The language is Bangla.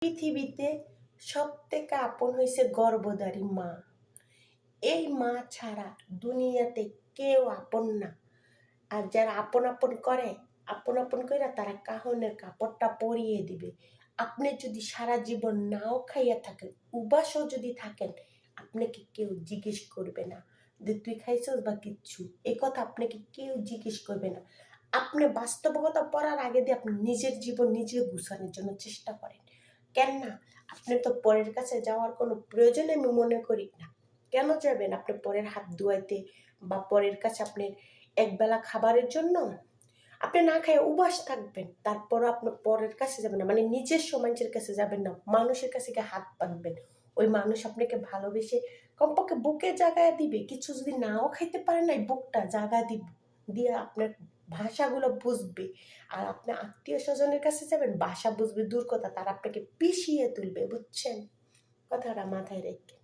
পৃথিবীতে সবথেকে আপন হয়েছে গর্ভধারী মা। এই মা ছাড়া দুনিয়াতে কেউ আপন না। আর যারা আপন আপন করে, আপন আপন করে তারা কাহনের কাপড়টা পরিয়ে দিবে। আপনি যদি সারা জীবন নাও খাইয়া থাকেন, উপাসও যদি থাকেন, আপনাকে কেউ জিজ্ঞেস করবে না যে তুই খাইছস বা কিচ্ছু। এই কথা আপনাকে কেউ জিজ্ঞেস করবে না। আপনি বাস্তবতা পড়ার আগে দিয়ে আপনি নিজের জীবন নিজে গুছানোর জন্য চেষ্টা করেন। কেন না? আপনি তো পরের কাছে যাওয়ার কোনো প্রয়োজন আমি মনে করি না। কেন যাবেন আপনি পরের হাত ধোয়াইতে বা পরের কাছে আপনি একবেলা খাবারের জন্য? আপনি না খেয়ে উপবাস থাকবেন, তারপরও আপনি পরের কাছে যাবেন না, মানে নিজের সমাজের কাছে যাবেন না, মানুষের কাছে গিয়ে হাত পাতবেন। ওই মানুষ আপনাকে ভালোবেসে কমপক্ষে বুকে জাগায় দিবে। কিছু যদি নাও খাইতে পারেন না, বুকটা জাগা দিয়ে আপনার ভাষাগুলো বুঝবে। আর আপনি আত্মীয় স্বজনের কাছে যাবেন, ভাষা বুঝবে দূর কথা, তারা আপনাকে পিষিয়ে তুলবে। বুঝছেন কথাটা? মাথায় রেখে